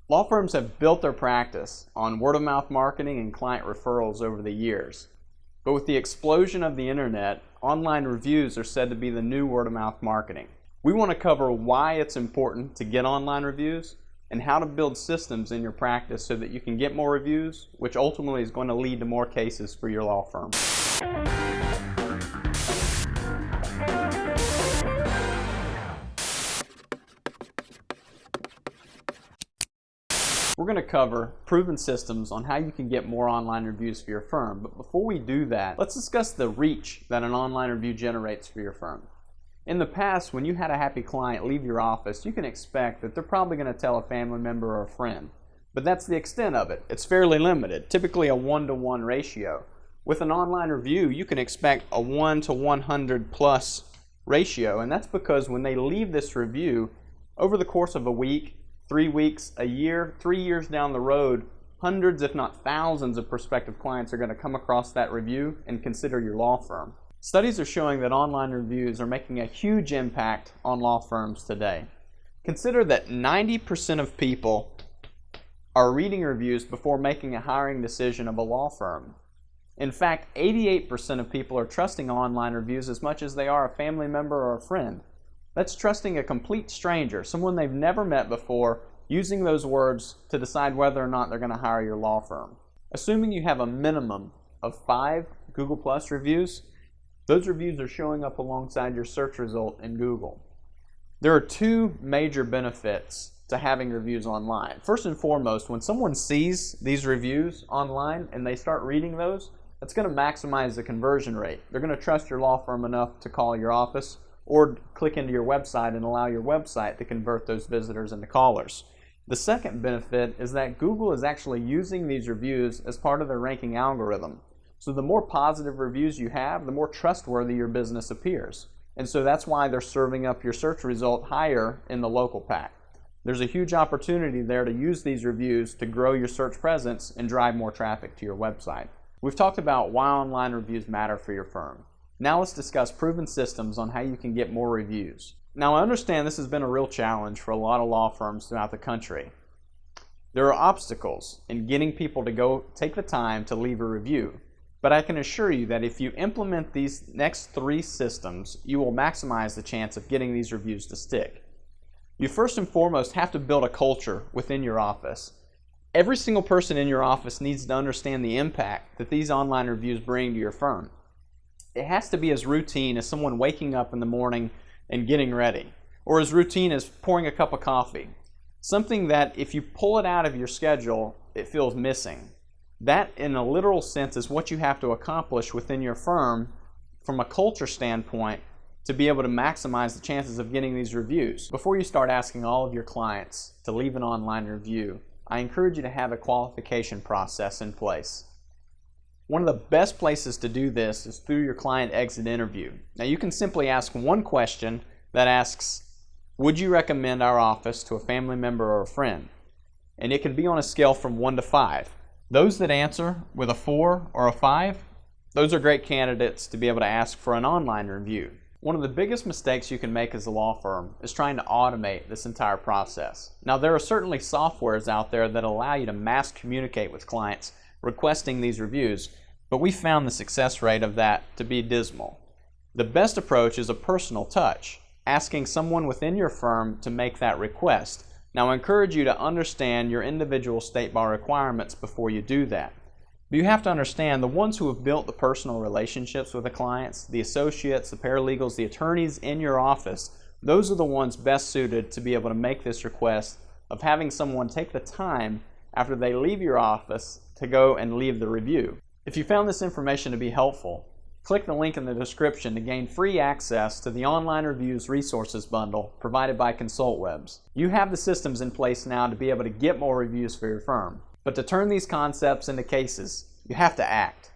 Law firms have built their practice on word-of-mouth marketing and client referrals over the years. But with the explosion of the internet, online reviews are said to be the new word-of-mouth marketing. We want to cover why it's important to get online reviews and how to build systems in your practice so that you can get more reviews, which ultimately is going to lead to more cases for your law firm. We're going to cover proven systems on how you can get more online reviews for your firm. But before we do that, let's discuss the reach that an online review generates for your firm. In the past, when you had a happy client leave your office, you can expect that they're probably going to tell a family member or a friend. But that's the extent of it. It's fairly limited, typically a 1-to-1 ratio. With an online review, you can expect a 1 to 100 plus ratio, and that's because when they leave this review, over the course of a week, 3 weeks, a year, 3 years down the road, hundreds if not thousands of prospective clients are going to come across that review and consider your law firm. Studies are showing that online reviews are making a huge impact on law firms today. Consider that 90% of people are reading reviews before making a hiring decision of a law firm. In fact, 88% of people are trusting online reviews as much as they are a family member or a friend. That's trusting a complete stranger, someone they've never met before, using those words to decide whether or not they're going to hire your law firm. Assuming you have a minimum of 5 Google Plus reviews, those reviews are showing up alongside your search result in Google. There are 2 major benefits to having reviews online. First and foremost, when someone sees these reviews online and they start reading those, that's going to maximize the conversion rate. They're going to trust your law firm enough to call your office or click into your website and allow your website to convert those visitors into callers. The second benefit is that Google is actually using these reviews as part of their ranking algorithm. So the more positive reviews you have, the more trustworthy your business appears. And so that's why they're serving up your search result higher in the local pack. There's a huge opportunity there to use these reviews to grow your search presence and drive more traffic to your website. We've talked about why online reviews matter for your firm. Now let's discuss proven systems on how you can get more reviews. Now I understand this has been a real challenge for a lot of law firms throughout the country. There are obstacles in getting people to go take the time to leave a review, but I can assure you that if you implement these next 3 systems, you will maximize the chance of getting these reviews to stick. You first and foremost have to build a culture within your office. Every single person in your office needs to understand the impact that these online reviews bring to your firm. It has to be as routine as someone waking up in the morning and getting ready, or as routine as pouring a cup of coffee. Something that if you pull it out of your schedule, it feels missing. That, in a literal sense, is what you have to accomplish within your firm from a culture standpoint to be able to maximize the chances of getting these reviews. Before you start asking all of your clients to leave an online review, I encourage you to have a qualification process in place. One of the best places to do this is through your client exit interview. Now you can simply ask one question that asks, would you recommend our office to a family member or a friend? And it can be on a scale from 1 to 5. Those that answer with a 4 or a 5, those are great candidates to be able to ask for an online review. One of the biggest mistakes you can make as a law firm is trying to automate this entire process. Now there are certainly softwares out there that allow you to mass communicate with clients requesting these reviews, but we found the success rate of that to be dismal. The best approach is a personal touch, asking someone within your firm to make that request. Now I encourage you to understand your individual state bar requirements before you do that. But you have to understand the ones who have built the personal relationships with the clients, the associates, the paralegals, the attorneys in your office, those are the ones best suited to be able to make this request of having someone take the time after they leave your office to go and leave the review. If you found this information to be helpful, click the link in the description to gain free access to the Online Reviews Resources Bundle provided by ConsultWebs. You have the systems in place now to be able to get more reviews for your firm. But to turn these concepts into cases, you have to act.